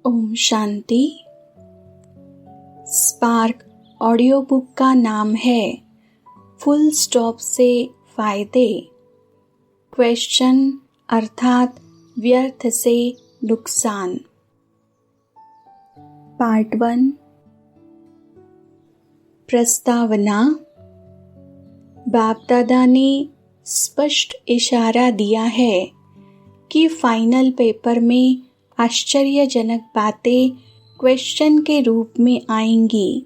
Om Shanti. Spark audio book का नाम है फुल स्टॉप से फायदे। क्वेश्चन अर्थात व्यर्थ से नुकसान। पार्ट 1। प्रस्तावना। बाप दादा ने स्पष्ट इशारा दिया है कि फाइनल पेपर में आश्चर्यजनक बातें क्वेश्चन के रूप में आएंगी,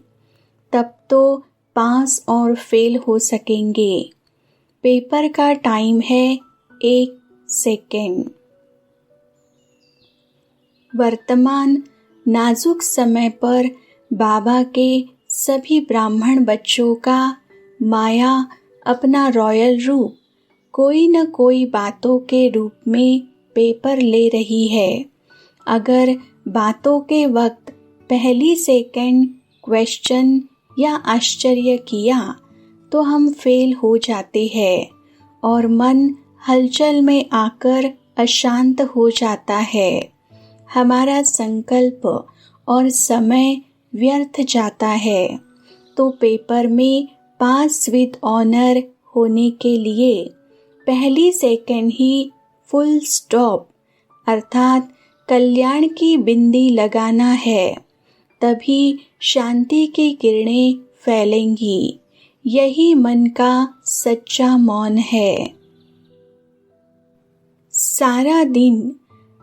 तब तो पास और फेल हो सकेंगे। पेपर का टाइम है 1 सेकेंड। वर्तमान नाजुक समय पर बाबा के सभी ब्राह्मण बच्चों का माया अपना रॉयल रूप कोई न कोई बातों के रूप में पेपर ले रही है। अगर बातों के वक्त पहली सेकंड क्वेश्चन या आश्चर्य किया तो हम फेल हो जाते हैं और मन हलचल में आकर अशांत हो जाता है। हमारा संकल्प और समय व्यर्थ जाता है। तो पेपर में पास विद ऑनर होने के लिए पहली सेकंड ही फुल स्टॉप अर्थात कल्याण की बिंदी लगाना है, तभी शांति की किरणें फैलेंगी। यही मन का सच्चा मौन है। सारा दिन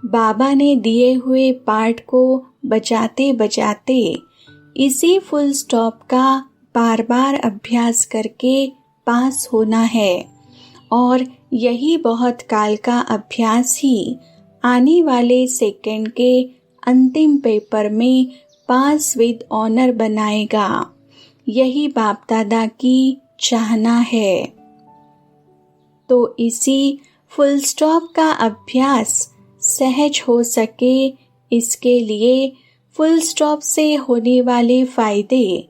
बाबा ने दिए हुए पाठ को बजाते बजाते इसी फुल स्टॉप का बार बार अभ्यास करके पास होना है और यही बहुत काल का अभ्यास ही आने वाले सेकंड के अंतिम पेपर में पास विद ऑनर बनाएगा। यही बाप दादा की चाहना है। तो इसी फुल स्टॉप का अभ्यास सहज हो सके, इसके लिए फुल स्टॉप से होने वाले फायदे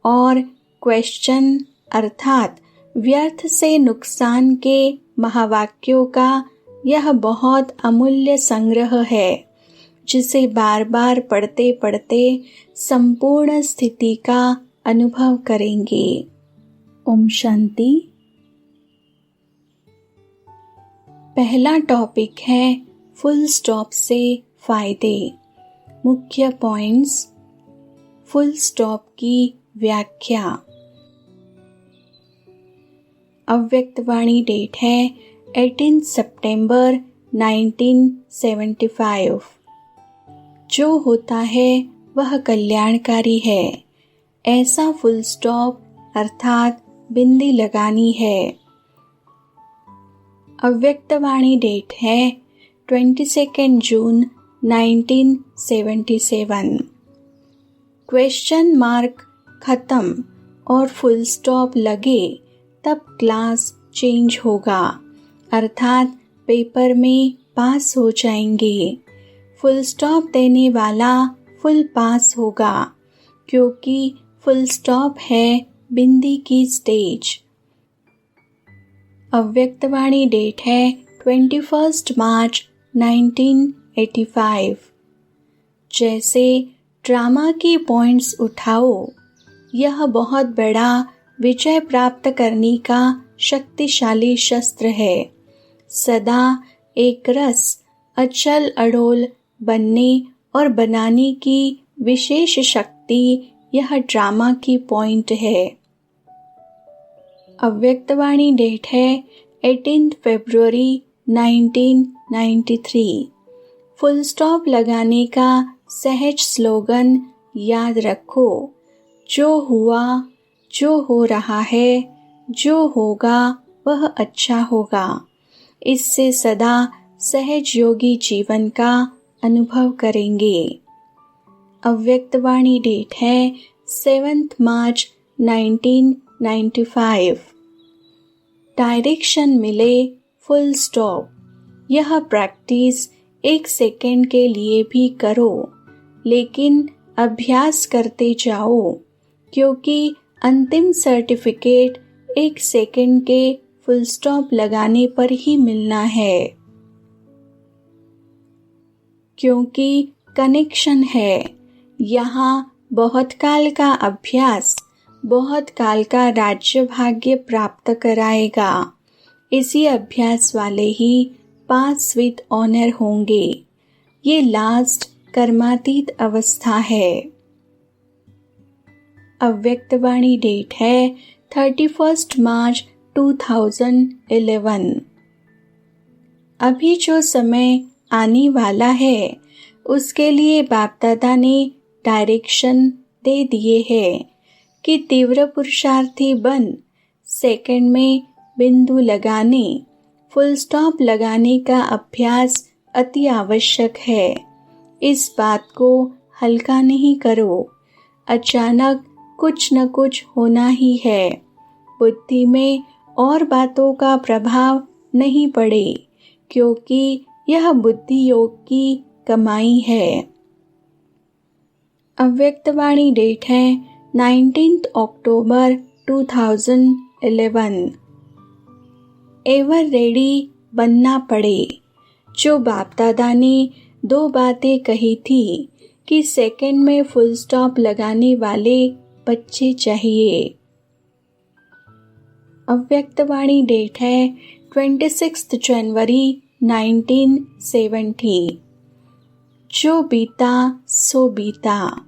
और क्वेश्चन अर्थात व्यर्थ से नुकसान के महावाक्यों का यह बहुत अमूल्य संग्रह है, जिसे बार बार पढ़ते पढ़ते संपूर्ण स्थिति का अनुभव करेंगे। ओम शांति। पहला टॉपिक है फुल स्टॉप से फायदे। मुख्य पॉइंट्स। फुल स्टॉप की व्याख्या। अव्यक्तवाणी डेट है 18 सितंबर 1975। जो होता है वह कल्याणकारी है, ऐसा फुल स्टॉप अर्थात बिंदी लगानी है। अव्यक्तवाणी डेट है 22 जून 1977। क्वेश्चन मार्क खत्म और फुल स्टॉप लगे तब क्लास चेंज होगा अर्थात पेपर में पास हो जाएंगे। फुल स्टॉप देने वाला फुल पास होगा, क्योंकि फुल स्टॉप है बिंदी की स्टेज। अव्यक्तवाणी डेट है 21 मार्च 1985। जैसे ड्रामा की पॉइंट्स उठाओ, यह बहुत बड़ा विजय प्राप्त करने का शक्तिशाली शस्त्र है। सदा एक रस अचल अडोल बनने और बनाने की विशेष शक्ति यह ड्रामा की पॉइंट है। अव्यक्तवाणी डेट है 18 फरवरी 1993। फुल स्टॉप लगाने का सहज स्लोगन याद रखो। जो हुआ, जो हो रहा है, जो होगा वह अच्छा होगा। इससे सदा सहज योगी जीवन का अनुभव करेंगे। अव्यक्तवाणी डेट है 7 मार्च 1995। डायरेक्शन मिले फुल स्टॉप। यह प्रैक्टिस 1 सेकेंड के लिए भी करो, लेकिन अभ्यास करते जाओ, क्योंकि अंतिम सर्टिफिकेट 1 सेकेंड के फुल स्टॉप लगाने पर ही मिलना है। क्योंकि कनेक्शन है। यहाँ बहुत काल का अभ्यास बहुत काल का राज्य भाग्य प्राप्त कराएगा। इसी अभ्यास वाले ही पास विद ऑनर होंगे। ये लास्ट कर्मातीत अवस्था है। अव्यक्तवाणी डेट है 31 मार्च 2011। अभी जो समय आने वाला है उसके लिए बाप दादा ने डायरेक्शन दे दिए है कि तीव्र पुरुषार्थी बन सेकंड में बिंदु लगाने फुल स्टॉप लगाने का अभ्यास अति आवश्यक है। इस बात को हल्का नहीं करो। अचानक कुछ न कुछ होना ही है। बुद्धि में और बातों का प्रभाव नहीं पड़े, क्योंकि यह बुद्धि योग की कमाई है। अव्यक्तवाणी डेट है 19 अक्टूबर 2011। एवर रेडी बनना पड़े। जो बाप दादा ने 2 बातें कही थी कि सेकंड में फुल स्टॉप लगाने वाले बच्चे चाहिए। अव्यक्तवाणी डेट है 26 जनवरी 1970। जो बीता सो बीता।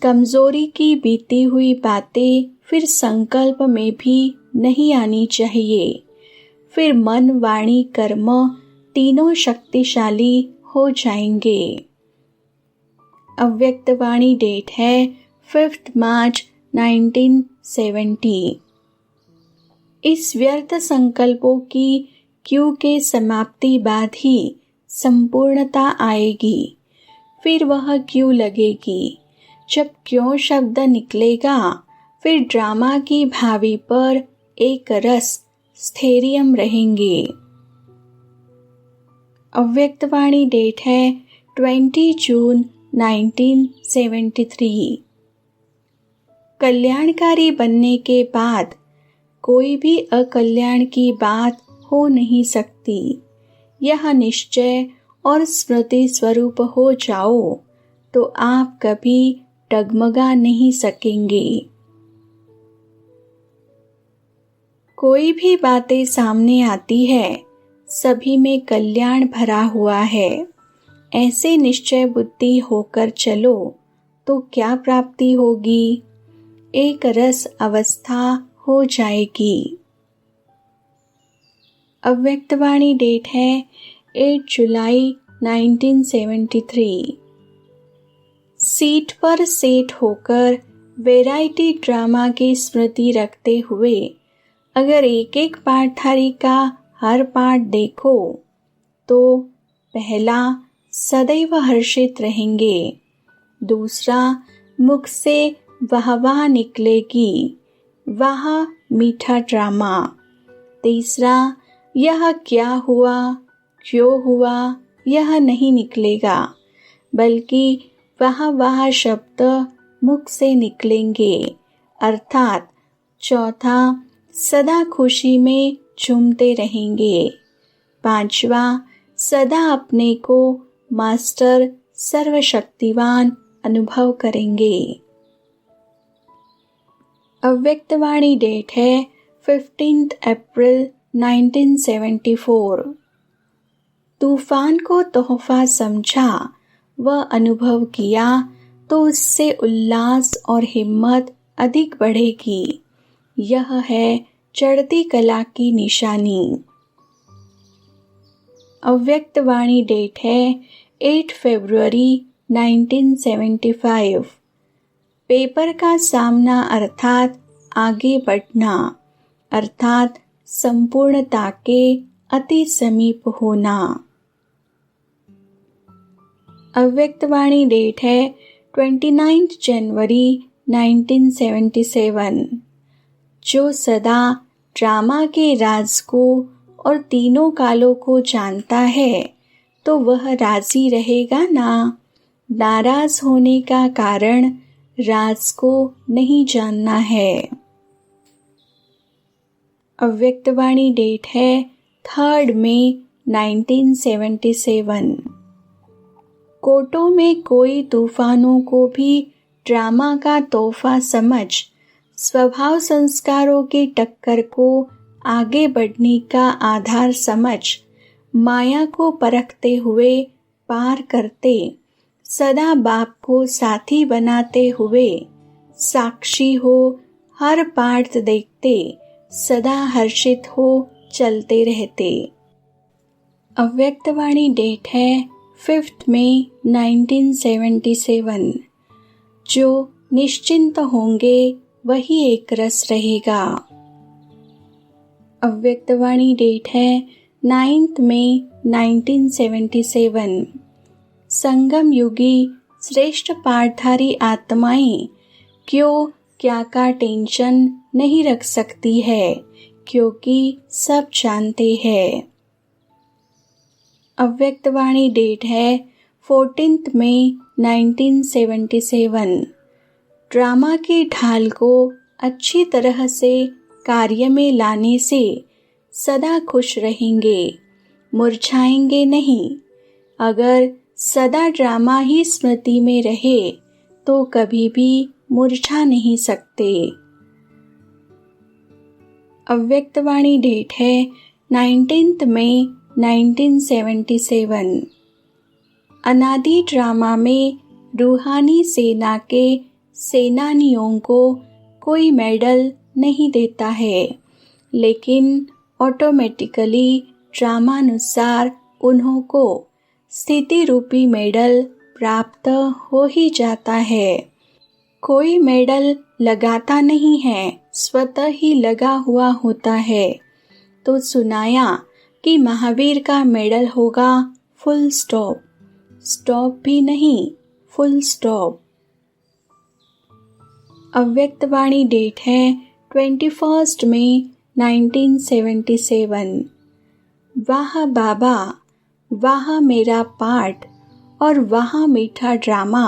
कमजोरी की बीती हुई बातें फिर संकल्प में भी नहीं आनी चाहिए। फिर मन वाणी कर्म तीनों शक्तिशाली हो जाएंगे। अव्यक्तवाणी डेट है 5 मार्च 1970। इस व्यर्थ संकल्पों की क्यू के समाप्ति बाद ही संपूर्णता आएगी। फिर वह क्यों लगेगी। जब क्यों शब्द निकलेगा फिर ड्रामा की भावी पर एक रस स्थैर्यम रहेंगे। अव्यक्तवाणी डेट है 20 जून 1973। कल्याणकारी बनने के बाद कोई भी अकल्याण की बात हो नहीं सकती। यह निश्चय और स्मृति स्वरूप हो जाओ तो आप कभी डगमगा नहीं सकेंगे। कोई भी बातें सामने आती है सभी में कल्याण भरा हुआ है। ऐसे निश्चय बुद्धि होकर चलो तो क्या प्राप्ति होगी। एक रस अवस्था हो जाएगी। अव्यक्तवाणी डेट है 8 जुलाई 1973। सीट पर सेट होकर वैरायटी ड्रामा की स्मृति रखते हुए अगर एक एक पाठधारी का हर पाठ देखो तो पहला सदैव हर्षित रहेंगे। दूसरा मुख से वाह वाह निकलेगी, वाह मीठा ड्रामा। तीसरा यह क्या हुआ क्यों हुआ यह नहीं निकलेगा, बल्कि वाह वाह शब्द मुख से निकलेंगे। अर्थात चौथा सदा खुशी में झूमते रहेंगे। पांचवा सदा अपने को मास्टर सर्वशक्तिवान अनुभव करेंगे। अव्यक्तवाणी डेट है 15 अप्रैल 1974। तूफान को तोहफा समझा व अनुभव किया तो उससे उल्लास और हिम्मत अधिक बढ़ेगी। यह है चढ़ती कला की निशानी। अव्यक्तवाणी डेट है 8 फरवरी 1975। पेपर का सामना अर्थात आगे बढ़ना, अर्थात संपूर्णता के अति समीप होना। अव्यक्तवाणी डेट है 29 जनवरी 1977। जो सदा ड्रामा के राज को और तीनों कालों को जानता है तो वह राजी रहेगा ना। नाराज होने का कारण राज को नहीं जानना है। अव्यक्तवाणी डेट है 3 मई 1977। कोटों में कोई तूफानों को भी ड्रामा का तोहफा समझ, स्वभाव संस्कारों की टक्कर को आगे बढ़ने का आधार समझ, माया को परखते हुए पार करते, सदा बाप को साथी बनाते हुए, साक्षी हो हर पार्थ देखते, सदा हर्षित हो चलते रहते। अव्यक्तवाणी डेट है 5 मई 1977। जो निश्चिंत होंगे वही एक रस रहेगा। अव्यक्तवाणी डेट है 9 मई 1977। संगम युगी श्रेष्ठ पाठधारी आत्माएं क्यों क्या का टेंशन नहीं रख सकती है, क्योंकि सब जानते हैं। अव्यक्तवाणी डेट है 14 मई 1977। ड्रामा की ढाल को अच्छी तरह से कार्य में लाने से सदा खुश रहेंगे, मुरझाएंगे नहीं। अगर सदा ड्रामा ही स्मृति में रहे तो कभी भी मुरझा नहीं सकते। अव्यक्तवाणी डेट है 19 मई 1977। अनादि ड्रामा में रूहानी सेना के सेनानियों को कोई मेडल नहीं देता है, लेकिन ऑटोमेटिकली ड्रामानुसार उन्हों को स्थिति रूपी मेडल प्राप्त हो ही जाता है। कोई मेडल लगाता नहीं है, स्वतः ही लगा हुआ होता है। तो सुनाया कि महावीर का मेडल होगा फुल स्टॉप, स्टॉप भी नहीं, फुल स्टॉप। अव्यक्तवाणी डेट है 21 मई 1977। वाह बाबा, वाह मेरा पाठ और वाह मीठा ड्रामा।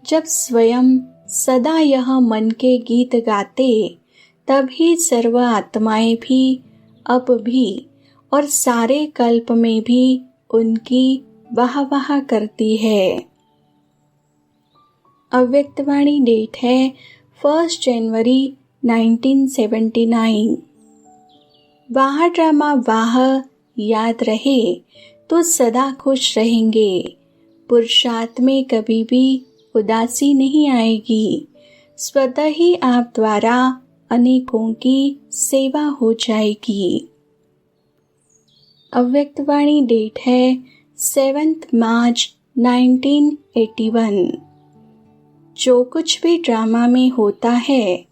जब स्वयं सदा यह मन के गीत गाते, तभी सर्व आत्माएं भी अब भी और सारे कल्प में भी उनकी वाह वाह करती है। अव्यक्तवाणी डेट है 1 जनवरी 1979। वाह ड्रामा वाह याद रहे तो सदा खुश रहेंगे। पुरुषार्थ में कभी भी उदासी नहीं आएगी। स्वतः ही आप द्वारा अनेकों की सेवा हो जाएगी। अव्यक्तवाणी डेट है 7 मार्च 1981। जो कुछ भी ड्रामा में होता है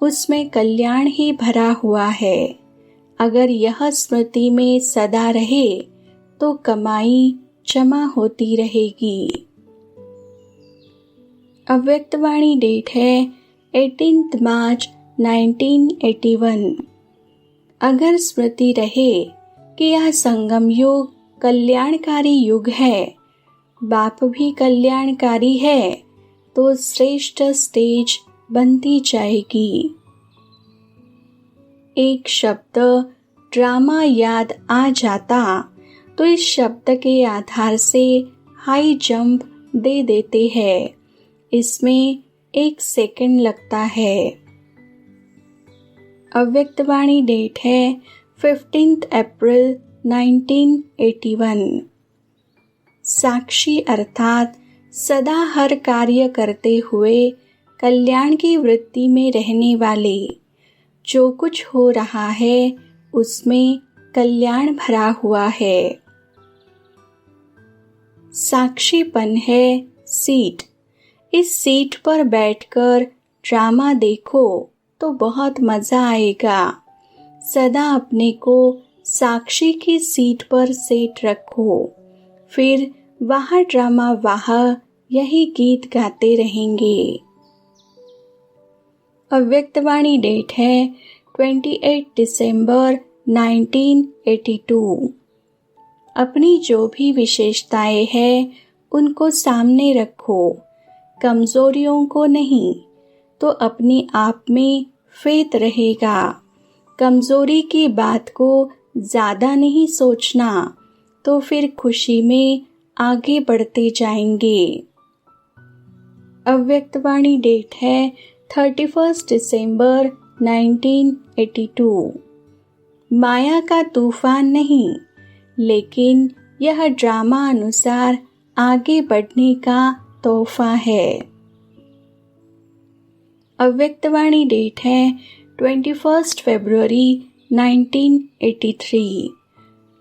उसमें कल्याण ही भरा हुआ है। अगर यह स्मृति में सदा रहे तो कमाई जमा होती रहेगी। अव्यक्तवाणी डेट है 18 मार्च 1981। अगर स्मृति रहे कि यह संगम युग कल्याणकारी युग है, बाप भी कल्याणकारी है, तो श्रेष्ठ स्टेज बनती जाएगी। एक शब्द ड्रामा याद आ जाता तो इस शब्द के आधार से हाई जंप दे देते हैं। इसमें 1 सेकंड लगता है। अव्यक्तवाणी डेट है 15 अप्रैल 1981। साक्षी अर्थात सदा हर कार्य करते हुए कल्याण की वृत्ति में रहने वाले, जो कुछ हो रहा है उसमें कल्याण भरा हुआ है। साक्षीपन है सीट। इस सीट पर बैठकर ड्रामा देखो तो बहुत मजा आएगा। सदा अपने को साक्षी की सीट पर सेट रखो, फिर वाह ड्रामा वाह यही गीत गाते रहेंगे। अव्यक्तवाणी डेट है 28 दिसंबर 1982। अपनी जो भी विशेषताएं हैं उनको सामने रखो, कमजोरियों को नहीं, तो अपने आप में फेथ रहेगा। कमजोरी की बात को ज्यादा नहीं सोचना, तो फिर खुशी में आगे बढ़ते जाएंगे। अव्यक्तवाणी डेट है 31 दिसंबर 1982। माया का तूफान नहीं, लेकिन यह ड्रामा अनुसार आगे बढ़ने का तोहफा है। अव्यक्तवाणी डेट है 21 फरवरी 1983।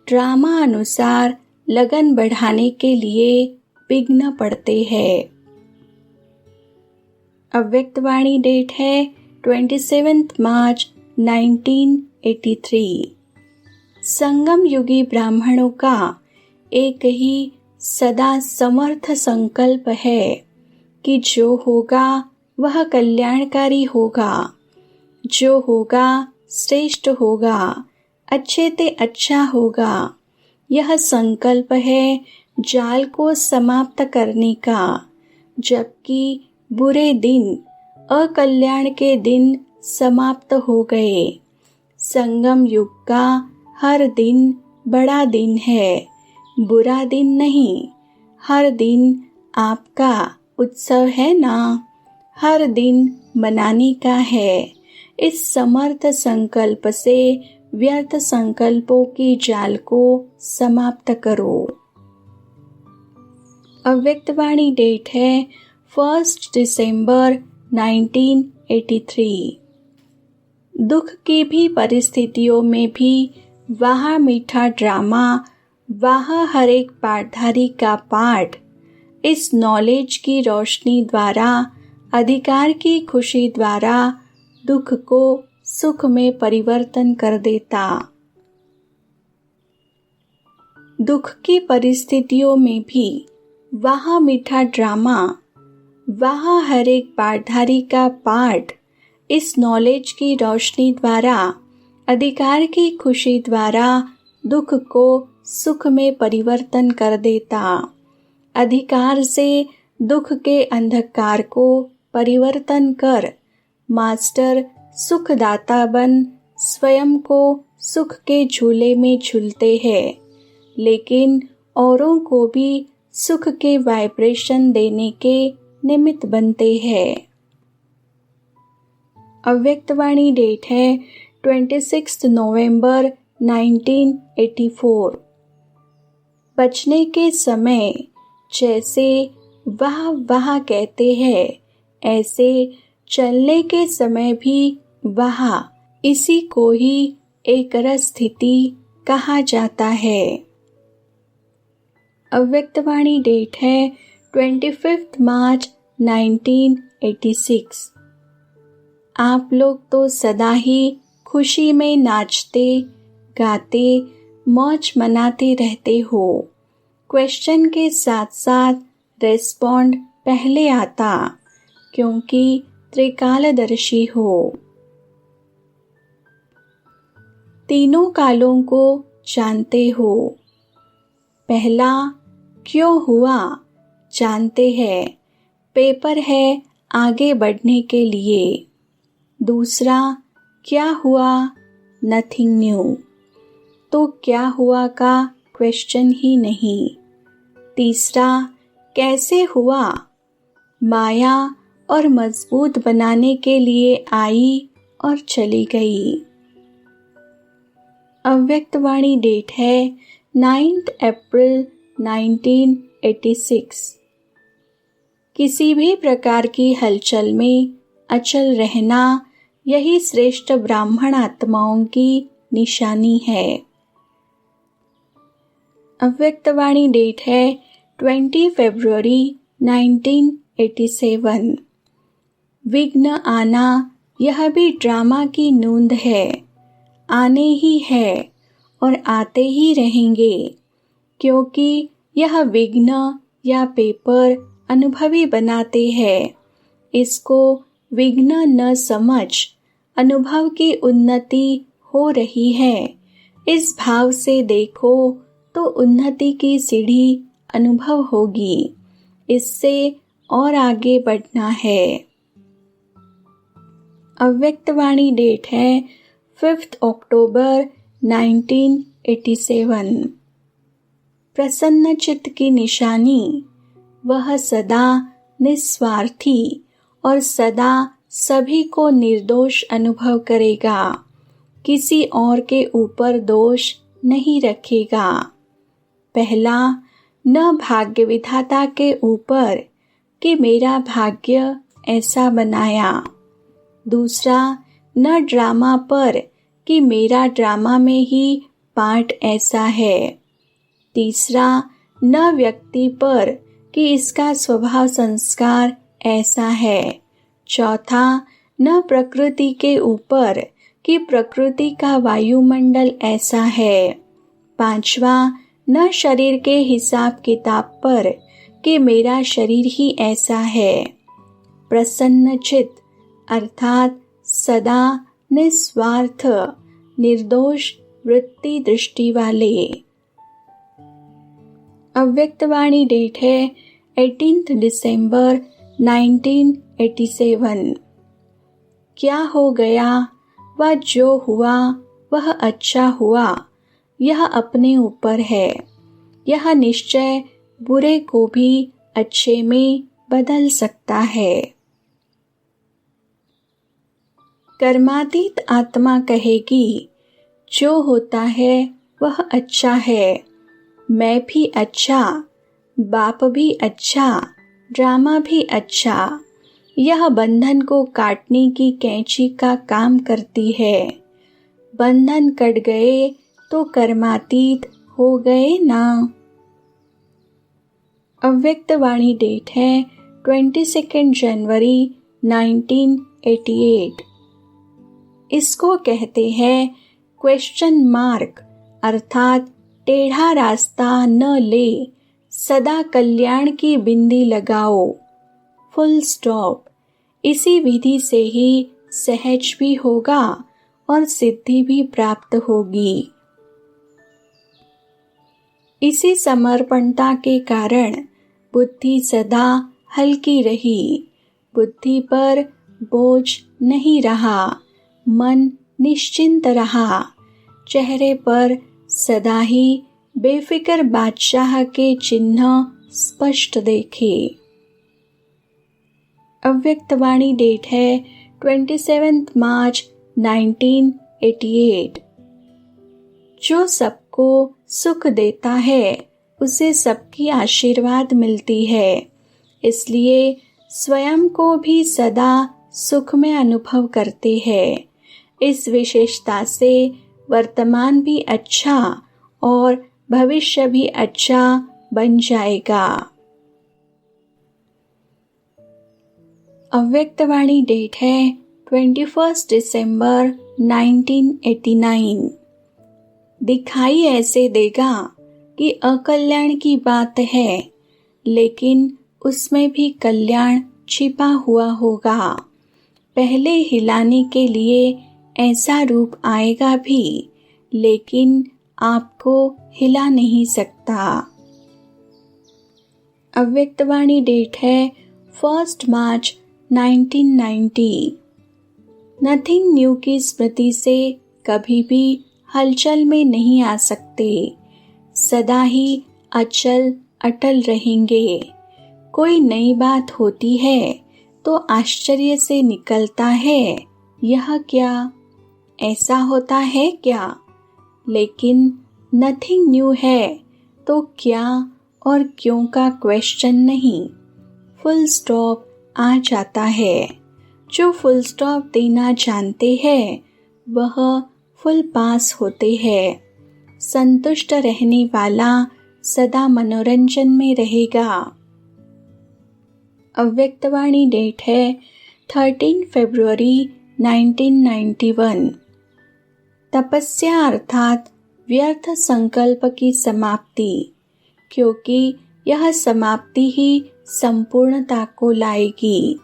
ड्रामा अनुसार लगन बढ़ाने के लिए विघ्न पड़ते हैं। अव्यक्तवाणी डेट है 27 मार्च 1983। संगम युगी ब्राह्मणों का एक ही सदा समर्थ संकल्प है कि जो होगा वह कल्याणकारी होगा, जो होगा श्रेष्ठ होगा, अच्छे ते अच्छा होगा। यह संकल्प है जाल को समाप्त करने का, जबकि बुरे दिन, अकल्याण के दिन समाप्त हो गए। संगम युग का हर दिन बड़ा दिन है, बुरा दिन नहीं। हर दिन आपका उत्सव है ना, हर दिन मनाने का है। इस समर्थ संकल्प से व्यर्थ संकल्पों की जाल को समाप्त करो। अव्यक्तवाणी डेट है 1 दिसंबर 1983। दुख की भी परिस्थितियों में भी वाह मीठा ड्रामा, वाह हर एक पाठधारी का पाठ, इस नॉलेज की रोशनी द्वारा, अधिकार की खुशी द्वारा दुख को सुख में परिवर्तन कर देता। दुख की परिस्थितियों में भी वाह मीठा ड्रामा, वाह हर एक पाठधारी का पाठ, इस नॉलेज की रोशनी द्वारा, अधिकार की खुशी द्वारा दुख को सुख में परिवर्तन कर देता। अधिकार से दुख के अंधकार को परिवर्तन कर मास्टर सुखदाता बन स्वयं को सुख के झूले में झूलते हैं, लेकिन औरों को भी सुख के वाइब्रेशन देने के निमित्त बनते हैं। अव्यक्तवाणी डेट है 26 नवंबर 1984। बचने के समय जैसे वाह वाह कहते हैं, ऐसे चलने के समय भी वाह, इसी को ही एक रस स्थिति कहा जाता है। अव्यक्तवाणी डेट है 25 मार्च 1986। आप लोग तो सदा ही खुशी में नाचते गाते मौज मनाते रहते हो। क्वेश्चन के साथ साथ रेस्पॉन्ड पहले आता, क्योंकि त्रिकालदर्शी हो। तीनों कालों को जानते हो। पहला क्यों हुआ जानते हैं, पेपर है आगे बढ़ने के लिए। दूसरा क्या हुआ, नथिंग न्यू, तो क्या हुआ का क्वेश्चन ही नहीं। तीसरा कैसे हुआ, माया और मजबूत बनाने के लिए आई और चली गई। अव्यक्तवाणी डेट है 9 अप्रैल 1986। किसी भी प्रकार की हलचल में अचल रहना, यही श्रेष्ठ ब्राह्मण आत्माओं की निशानी है। अव्यक्तवाणी डेट है 20 फरवरी 1987। विघ्न आना यह भी ड्रामा की नूंद है, आने ही है और आते ही रहेंगे, क्योंकि यह विघ्न या पेपर अनुभवी बनाते हैं। इसको विघ्न न समझ, अनुभव की उन्नति हो रही है, इस भाव से देखो तो उन्नति की सीढ़ी अनुभव होगी। इससे और आगे बढ़ना है। अव्यक्तवाणी डेट है 5 अक्टूबर 1987। प्रसन्न चित्त की निशानी, वह सदा निस्वार्थी और सदा सभी को निर्दोष अनुभव करेगा, किसी और के ऊपर दोष नहीं रखेगा। पहला, न भाग्य विधाता के ऊपर कि मेरा भाग्य ऐसा बनाया। दूसरा, न ड्रामा पर कि मेरा ड्रामा में ही पार्ट ऐसा है। तीसरा, न व्यक्ति पर कि इसका स्वभाव संस्कार ऐसा है। चौथा, न प्रकृति के ऊपर कि प्रकृति का वायुमंडल ऐसा है। पांचवा, न शरीर के हिसाब किताब पर कि मेरा शरीर ही ऐसा है। प्रसन्न चित्त अर्थात सदा निस्वार्थ निर्दोष वृत्ति दृष्टि वाले। अव्यक्तवाणी डेट है 18 दिसंबर 1987। क्या हो गया व जो हुआ वह अच्छा हुआ, यह अपने ऊपर है। यह निश्चय बुरे को भी अच्छे में बदल सकता है। कर्मातीत आत्मा कहेगी, जो होता है वह अच्छा है, मैं भी अच्छा, बाप भी अच्छा, ड्रामा भी अच्छा। यह बंधन को काटने की कैंची का काम करती है। बंधन कट गए तो कर्मातीत हो गए ना। अव्यक्तवाणी डेट है 22 जनवरी 1988। इसको कहते हैं क्वेश्चन मार्क अर्थात टेढ़ा रास्ता न ले, सदा कल्याण की बिंदी लगाओ, फुल स्टॉप। इसी विधि से ही सहज भी होगा और सिद्धि भी प्राप्त होगी। इसी समर्पणता के कारण बुद्धि सदा हल्की रही, बुद्धि पर बोझ नहीं रहा, मन निश्चिंत रहा, चेहरे पर सदा ही बेफिक्र बादशाह के चिन्ह स्पष्ट देखे। अव्यक्तवाणी डेट है 27 मार्च 1988। जो सबको सुख देता है उसे सबकी आशीर्वाद मिलती है, इसलिए स्वयं को भी सदा सुख में अनुभव करते हैं। इस विशेषता से वर्तमान भी अच्छा और भविष्य भी अच्छा बन जाएगा। अव्यक्तवाणी डेट है 21 दिसंबर 1989। दिखाई ऐसे देगा कि अकल्याण की बात है, लेकिन उसमें भी कल्याण छिपा हुआ होगा। पहले हिलाने के लिए ऐसा रूप आएगा भी, लेकिन आपको हिला नहीं सकता। अव्यक्तवाणी डेट है 1 मार्च 1990। नथिंग न्यू की स्मृति से कभी भी हलचल में नहीं आ सकते, सदा ही अचल अटल रहेंगे। कोई नई बात होती है तो आश्चर्य से निकलता है, यह क्या, ऐसा होता है क्या? लेकिन नथिंग न्यू है तो क्या और क्यों का क्वेश्चन नहीं, फुल स्टॉप आ जाता है। जो फुल स्टॉप देना जानते हैं वह फुल पास होते हैं। संतुष्ट रहने वाला सदा मनोरंजन में रहेगा। अव्यक्तवाणी डेट है 13 फरवरी 1991। तपस्या अर्थात व्यर्थ संकल्प की समाप्ति, क्योंकि यह समाप्ति ही संपूर्णता को लाएगी।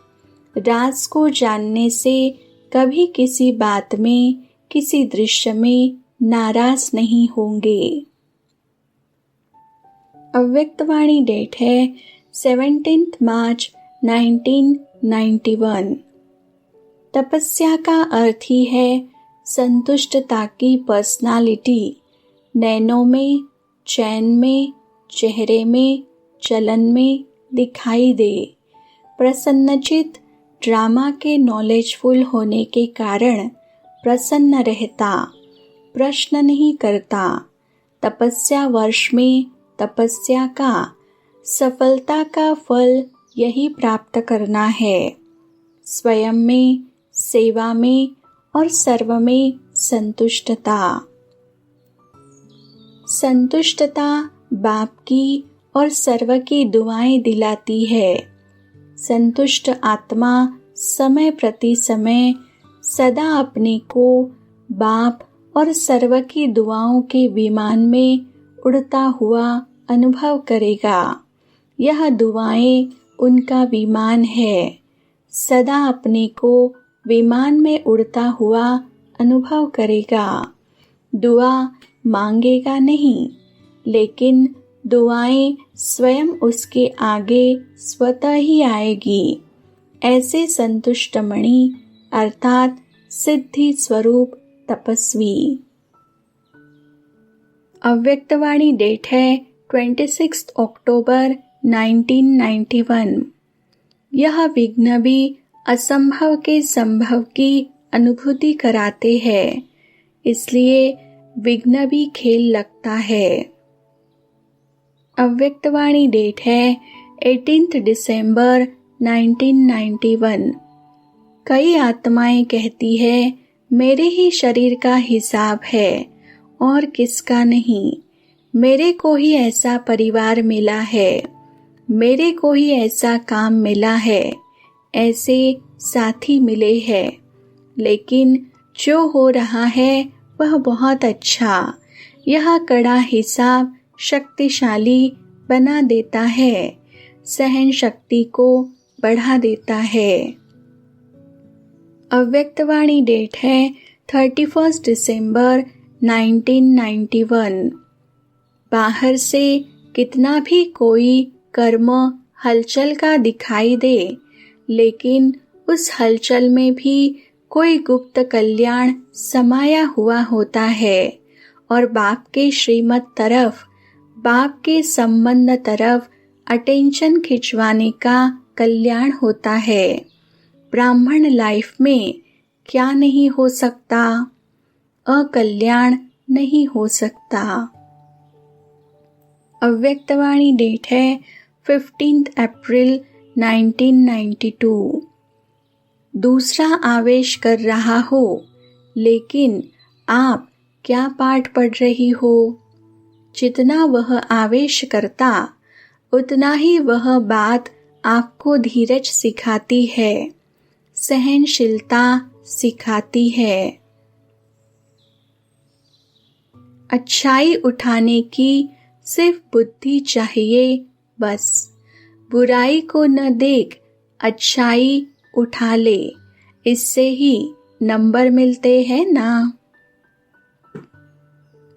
राज को जानने से कभी किसी बात में, किसी दृश्य में नाराज नहीं होंगे। अव्यक्तवाणी डेट है 17 मार्च 1991। तपस्या का अर्थ ही है संतुष्टता की पर्सनालिटी, नैनों में, चैन में, चेहरे में, चलन में दिखाई दे। प्रसन्नचित ड्रामा के नॉलेजफुल होने के कारण प्रसन्न रहता, प्रश्न नहीं करता। तपस्या वर्ष में तपस्या का, सफलता का फल यही प्राप्त करना है। स्वयं में, सेवा में और सर्व में संतुष्टता। संतुष्टता बाप की और सर्व की दुआएं दिलाती है। संतुष्ट आत्मा समय प्रति समय सदा अपने को बाप और सर्व की दुआओं के विमान में उड़ता हुआ अनुभव करेगा। यह दुआएं उनका विमान है। सदा अपने को विमान में उड़ता हुआ अनुभव करेगा। दुआ मांगेगा नहीं, लेकिन दुआएं स्वयं उसके आगे स्वतः ही आएगी। ऐसे संतुष्ट मणि अर्थात सिद्धि स्वरूप तपस्वी। अव्यक्तवाणी डेट है 26 अक्टूबर 1991। यह विघ्न भी असंभव के संभव की अनुभूति कराते हैं, इसलिए विघ्न भी खेल लगता है। अव्यक्तवाणी डेट है 18 दिसंबर 1991। कई आत्माएं कहती है मेरे ही शरीर का हिसाब है और किसका नहीं। मेरे को ही ऐसा परिवार मिला है, मेरे को ही ऐसा काम मिला है, ऐसे साथी मिले हैं। लेकिन जो हो रहा है वह बहुत अच्छा। यह कड़ा हिसाब शक्तिशाली बना देता है, सहन शक्ति को बढ़ा देता है। अव्यक्तवाणी डेट है 31 दिसंबर 1991। बाहर से कितना भी कोई कर्म हलचल का दिखाई दे, लेकिन उस हलचल में भी कोई गुप्त कल्याण समाया हुआ होता है और बाप के श्रीमत तरफ, बाप के संबंध तरफ अटेंशन खिंचवाने का कल्याण होता है। ब्राह्मण लाइफ में क्या नहीं हो सकता? अकल्याण नहीं हो सकता। अव्यक्तवाणी डेट है 15 अप्रैल 1992। दूसरा आवेश कर रहा हो, लेकिन आप क्या पाठ पढ़ रही हो? जितना वह आवेश करता, उतना ही वह बात आपको धीरज सिखाती है, सहनशीलता सिखाती है। अच्छाई उठाने की सिर्फ बुद्धि चाहिए बस। बुराई को न देख अच्छाई उठा ले, इससे ही नंबर मिलते हैं ना।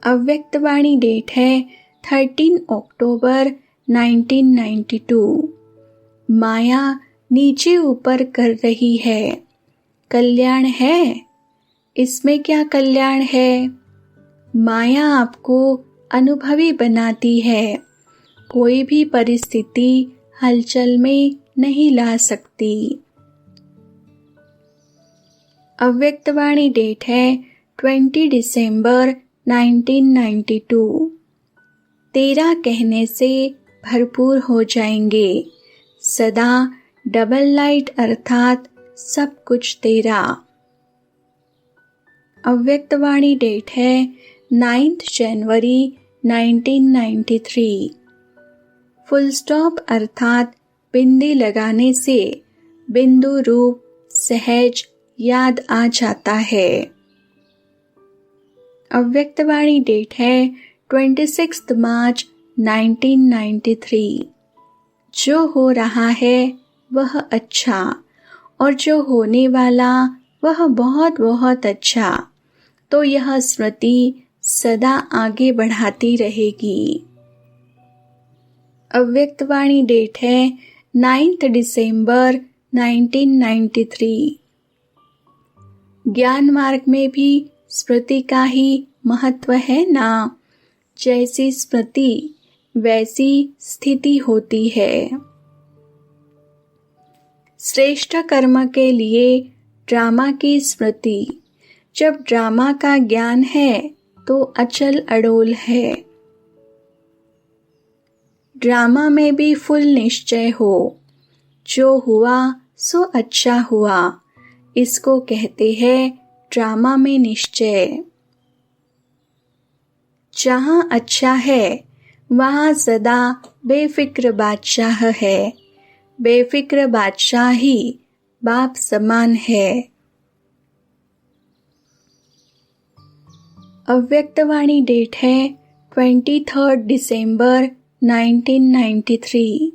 अव्यक्तवाणी डेट है 13 अक्टूबर 1992। माया नीचे ऊपर कर रही है। कल्याण है? इसमें क्या कल्याण है? माया आपको अनुभवी बनाती है। कोई भी परिस्थिति हलचल में नहीं ला सकती। अव्यक्तवाणी डेट है 20 दिसंबर 1992। तेरा कहने से भरपूर हो जाएंगे। सदा डबल लाइट अर्थात सब कुछ तेरा। अव्यक्तवाणी डेट है 9 जनवरी 1993। फुल स्टॉप अर्थात बिंदी लगाने से बिंदु रूप सहज याद आ जाता है। अव्यक्तवाणी डेट है 26 मार्च 1993। जो हो रहा है वह अच्छा और जो होने वाला वह बहुत बहुत अच्छा, तो यह स्मृति सदा आगे बढ़ाती रहेगी। अव्यक्तवाणी डेट है 9 दिसंबर 1993। ज्ञान मार्ग में भी स्मृति का ही महत्व है ना। जैसी स्मृति वैसी स्थिति होती है। श्रेष्ठ कर्म के लिए ड्रामा की स्मृति। जब ड्रामा का ज्ञान है तो अचल अडोल है। ड्रामा में भी फुल निश्चय हो, जो हुआ सो अच्छा हुआ, इसको कहते हैं ड्रामा में निश्चय। जहाँ अच्छा है वहाँ सदा बेफिक्र बादशाह है। बेफिक्र बादशाह ही बाप समान है। अव्यक्तवाणी डेट है 23 दिसंबर 1993।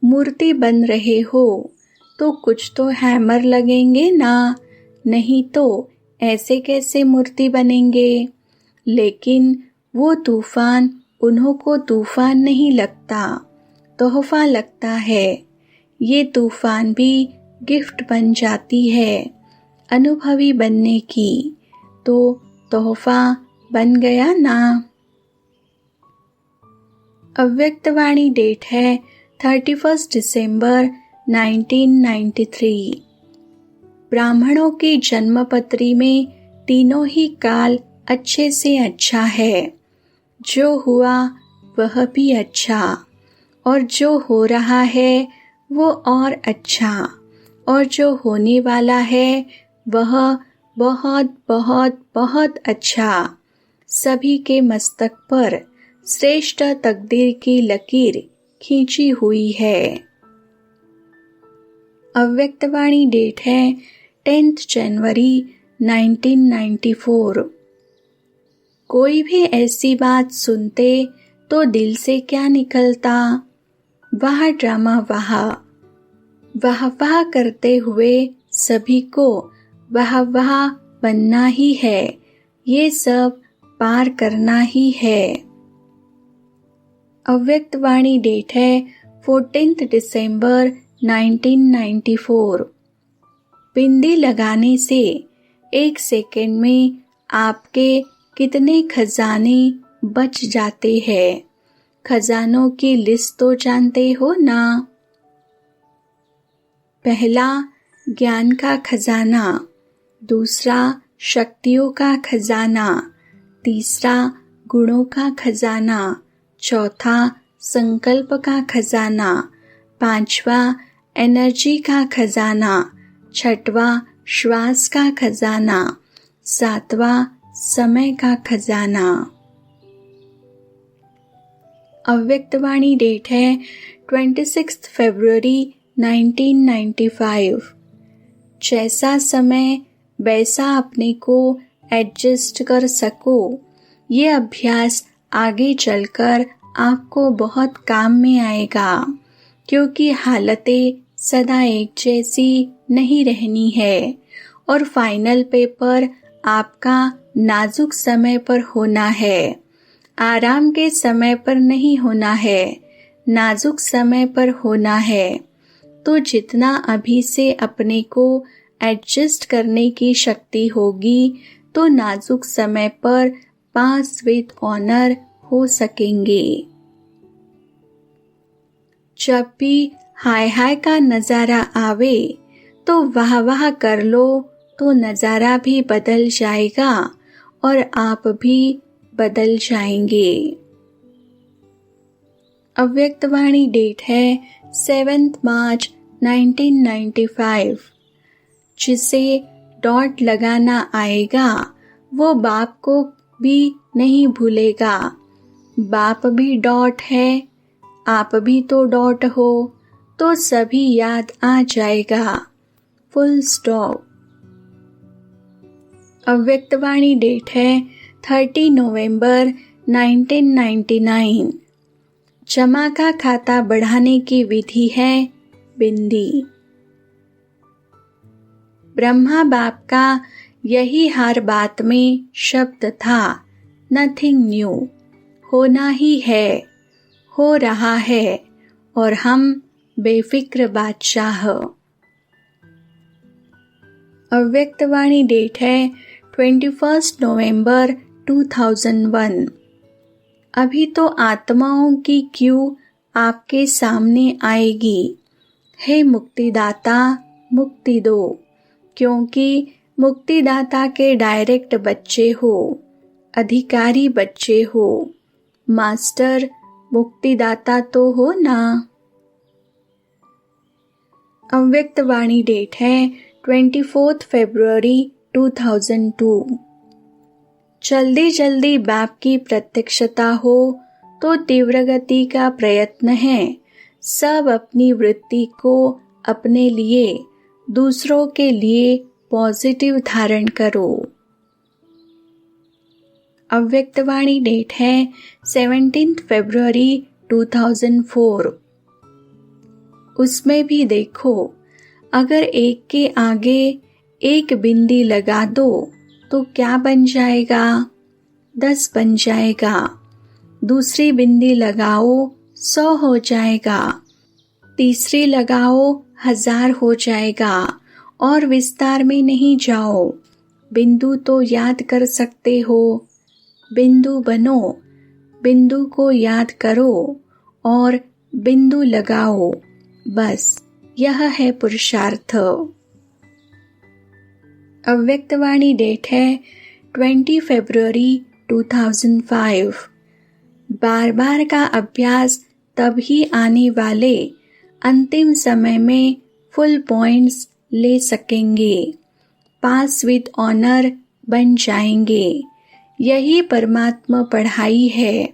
मूर्ति बन रहे हो तो कुछ तो हैमर लगेंगे ना, नहीं तो ऐसे कैसे मूर्ति बनेंगे। लेकिन वो तूफान उन्हों को तूफान नहीं लगता, तोहफा लगता है। ये तूफान भी गिफ्ट बन जाती है अनुभवी बनने की, तो तोहफा बन गया ना। अव्यक्तवाणी डेट है 31 दिसंबर 1993। ब्राह्मणों की जन्मपत्री में तीनों ही काल अच्छे से अच्छा है। जो हुआ वह भी अच्छा, और जो हो रहा है वो और अच्छा, और जो होने वाला है वह बहुत बहुत बहुत अच्छा। सभी के मस्तक पर श्रेष्ठ तकदीर की लकीर खींची हुई है। अव्यक्तवाणी डेट है 10 जनवरी 1994। कोई भी ऐसी बात सुनते तो दिल से क्या निकलता, वाह ड्रामा वाह। वाह वाह करते हुए सभी को वाह वाह बनना ही है, ये सब पार करना ही है। अव्यक्तवाणी डेट है 14 दिसंबर 1994। बिंदी लगाने से 1 सेकंड में आपके कितने खजाने बच जाते हैं। खजानों की लिस्ट तो जानते हो ना। पहला ज्ञान का खजाना, दूसरा शक्तियों का खजाना, तीसरा गुणों का खजाना, चौथा संकल्प का खजाना, पांचवा एनर्जी का खजाना, छठवा श्वास का खजाना, सातवा समय का खजाना। अव्यक्तवाणी डेट है 26 फरवरी 1995। जैसा समय वैसा अपने को एडजस्ट कर सको, ये अभ्यास आगे चलकर आपको बहुत काम में आएगा, क्योंकि हालतें सदा एक जैसी नहीं रहनी है और फाइनल पेपर आपका नाजुक समय पर होना है। आराम के समय पर नहीं होना है, नाजुक समय पर होना है। तो जितना अभी से अपने को एडजस्ट करने की शक्ति होगी तो नाजुक समय पर पास विद ऑनर हो सकेंगे। जब भी हाय हाय का नजारा आवे तो वाह वाह कर लो, तो नजारा भी बदल जाएगा और आप भी बदल जाएंगे। अव्यक्तवाणी डेट है 7 मार्च 1995। जिसे डॉट लगाना आएगा वो बाप को भी नहीं भूलेगा। बाप भी डॉट है, आप भी तो डॉट हो, तो सभी याद आ जाएगा। Full stop. अव्यक्तवाणी डेट है 30 नवंबर 1999। जमा का खाता बढ़ाने की विधि है बिंदी। ब्रह्मा बाप का यही हर बात में शब्द था, नथिंग न्यू। होना ही है, हो रहा है, और हम बेफिक्र बादशाह। अव्यक्तवाणी डेट है 21 नवंबर 2001। अभी तो आत्माओं की क्यू आपके सामने आएगी। हे मुक्तिदाता, मुक्ति दो, क्योंकि मुक्तिदाता के डायरेक्ट बच्चे हो, अधिकारी बच्चे हो। मास्टर मुक्तिदाता तो हो ना। अव्यक्त वाणी डेट है 24 फरवरी 2002। जल्दी जल्दी बाप की प्रत्यक्षता हो तो तीव्र गति का प्रयत्न है। सब अपनी वृत्ति को अपने लिए, दूसरों के लिए पॉजिटिव धारण करो। अव्यक्त वाणी डेट है 17 फरवरी 2004। उसमें भी देखो, अगर एक के आगे एक बिंदी लगा दो तो क्या बन जाएगा? 10 बन जाएगा। दूसरी बिंदी लगाओ 100 हो जाएगा। तीसरी लगाओ 1000 हो जाएगा। और विस्तार में नहीं जाओ। बिंदु तो याद कर सकते हो। बिंदु बनो, बिंदु को याद करो और बिंदु लगाओ। बस यह है पुरुषार्थ। अव्यक्त वाणी डेट है 20 फरवरी 2005। बार बार का अभ्यास तभी आने वाले अंतिम समय में फुल पॉइंट्स ले सकेंगे। पास विद ऑनर बन जाएंगे। यही परमात्मा पढ़ाई है,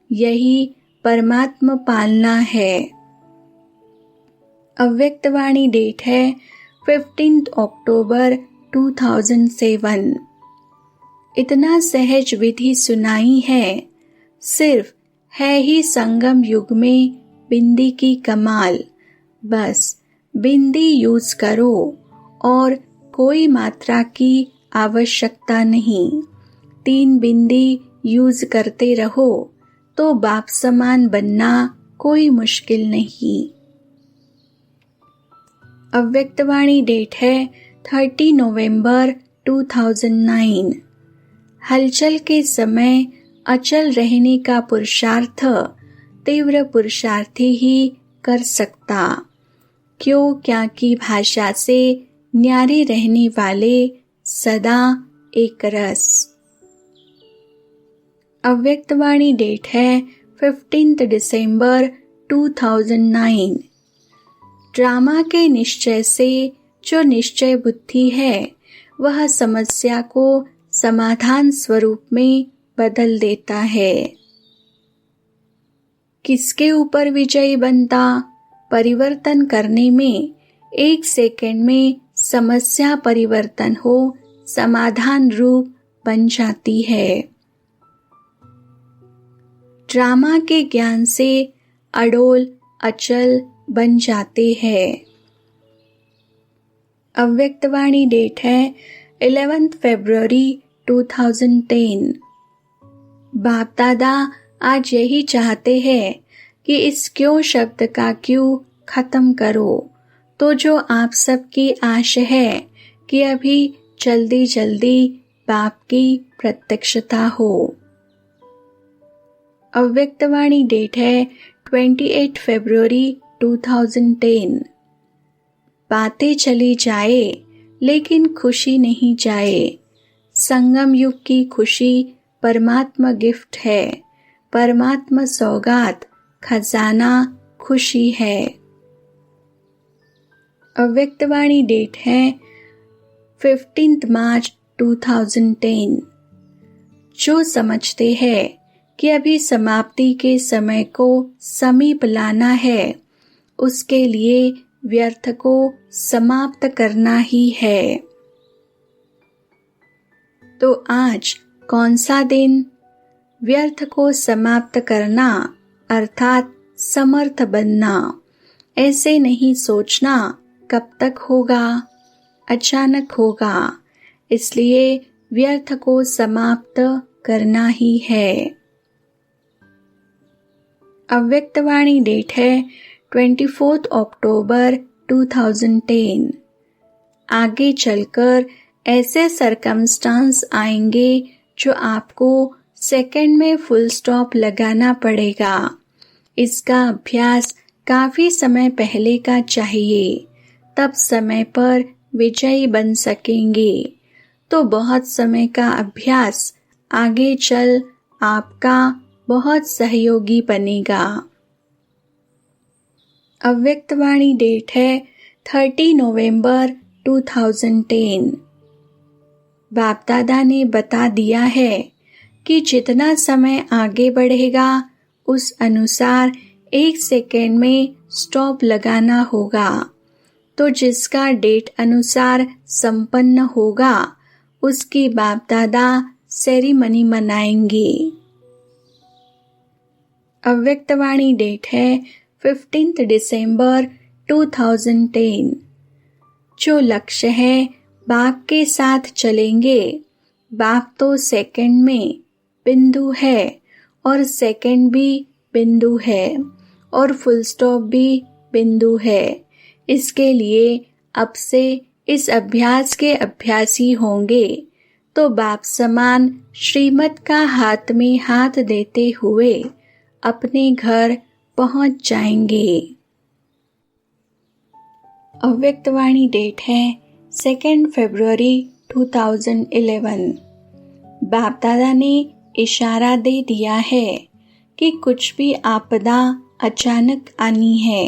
यही परमात्मा पालना है। अव्यक्त वाणी डेट है 15 अक्टूबर 2007। इतना सहज विधि सुनाई है, सिर्फ है ही संगम युग में बिंदी की कमाल। बस बिंदी यूज करो और कोई मात्रा की आवश्यकता नहीं। 3 बिंदी यूज करते रहो तो बाप समान बनना कोई मुश्किल नहीं। अव्यक्त वाणी डेट है 30 नवंबर 2009। हलचल के समय अचल रहने का पुरुषार्थ तीव्र पुरुषार्थी ही कर सकता। क्यों क्या की भाषा से न्यारे रहने वाले सदा एक रस। अव्यक्त वाणी डेट है 15 दिसंबर 2009। ड्रामा के निश्चय से जो निश्चय बुद्धि है वह समस्या को समाधान स्वरूप में बदल देता है। किसके ऊपर विजयी बनता? परिवर्तन करने में 1 सेकंड में समस्या परिवर्तन हो समाधान रूप बन जाती है। ड्रामा के ज्ञान से अडोल अचल बन जाते हैं। अव्यक्त वाणी डेट है 11 फरवरी 2010। बाप दादा आज यही चाहते हैं कि इस क्यों शब्द का क्यों खत्म करो। तो जो आप सबकी आश है कि अभी जल्दी जल्दी बाप की प्रत्यक्षता हो। अव्यक्त वाणी डेट है 28 फरवरी 2010। बातें चली जाए लेकिन खुशी नहीं जाए। संगम युग की खुशी परमात्मा गिफ्ट है। परमात्मा सौगात खजाना खुशी है। अव्यक्त वाणी डेट है 15 मार्च 2010। जो समझते हैं कि अभी समाप्ति के समय को समीप लाना है, उसके लिए व्यर्थ को समाप्त करना ही है। तो आज कौन सा दिन? व्यर्थ को समाप्त करना अर्थात समर्थ बनना। ऐसे नहीं सोचना कब तक होगा, अचानक होगा। इसलिए व्यर्थ को समाप्त करना ही है। अव्यक्त वाणी डेट है 24 अक्टूबर 2010। आगे चलकर ऐसे सरकमस्टांस आएंगे जो आपको सेकंड में फुल स्टॉप लगाना पड़ेगा। इसका अभ्यास काफी समय पहले का चाहिए, तब समय पर विजयी बन सकेंगे। तो बहुत समय का अभ्यास आगे चल आपका बहुत सहयोगी बनेगा। अव्यक्तवाणी डेट है 30 नवंबर 2010। बाप दादा ने बता दिया है कि जितना समय आगे बढ़ेगा उस अनुसार 1 सेकेंड में स्टॉप लगाना होगा। तो जिसका डेट अनुसार संपन्न होगा उसकी बाप दादा सेरेमनी मनाएंगे। अव्यक्तवाणी डेट है 15 दिसंबर 2010। जो लक्ष्य है बाप के साथ चलेंगे। बाप तो सेकंड में बिंदु है और सेकंड भी बिंदु है और फुल स्टॉप भी बिंदु है। इसके लिए अब से इस अभ्यास के अभ्यासी होंगे तो बाप समान श्रीमत का हाथ में हाथ देते हुए अपने घर पहुंच जाएंगे। अव्यक्तवाणी डेट है 2 फरवरी 2011। बाप दादा ने इशारा दे दिया है कि कुछ भी आपदा अचानक आनी है।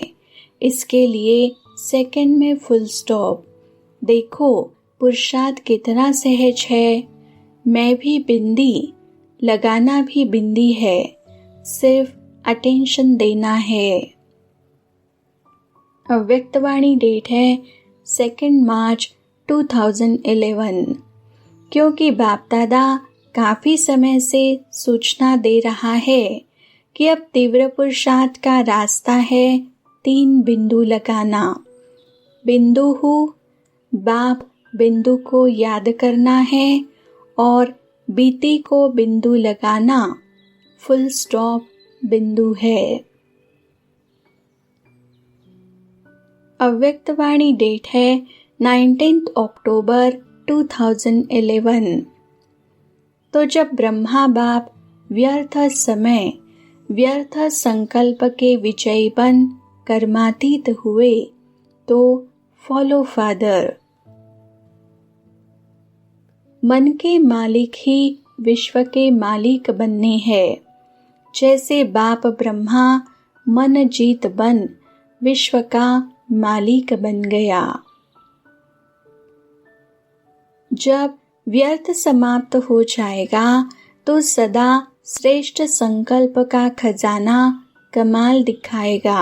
इसके लिए सेकंड में फुल स्टॉप। देखो पुरुषार्थ कितना सहज है। मैं भी बिंदी, लगाना भी बिंदी है, सिर्फ अटेंशन देना है। अव्यक्तवाणी डेट है 2 मार्च 2011। क्योंकि बाप दादा काफी समय से सूचना दे रहा है कि अब तीव्र पुरुषार्थ का रास्ता है 3 बिंदु लगाना। बिंदु हूँ, बाप बिंदु को याद करना है और बीती को बिंदु लगाना। फुल स्टॉप बिंदु है। अव्यक्तवाणी डेट है 19 अक्टूबर 2011। तो जब ब्रह्मा बाप व्यर्थ समय, व्यर्थ संकल्प के विजयी बन कर्मातीत हुए तो फॉलो फादर। मन के मालिक ही विश्व के मालिक बनने हैं। जैसे बाप ब्रह्मा मन जीत बन विश्व का मालिक बन गया। जब व्यर्थ समाप्त हो जाएगा तो सदा श्रेष्ठ संकल्प का खजाना कमाल दिखाएगा।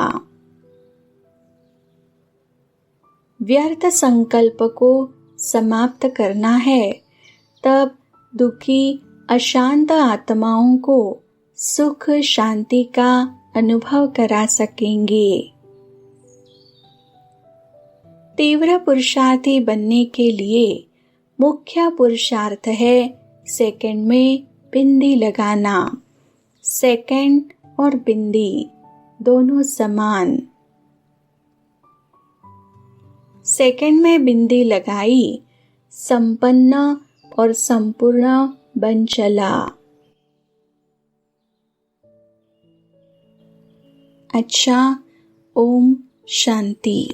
व्यर्थ संकल्प को समाप्त करना है, तब दुखी अशांत आत्माओं को सुख शांति का अनुभव करा सकेंगे। तीव्र पुरुषार्थी बनने के लिए मुख्य पुरुषार्थ है सेकंड में बिंदी लगाना। सेकंड और बिंदी दोनों समान। सेकंड में बिंदी लगाई, संपन्न और संपूर्ण बन चला। अच्छा, ओम शांति।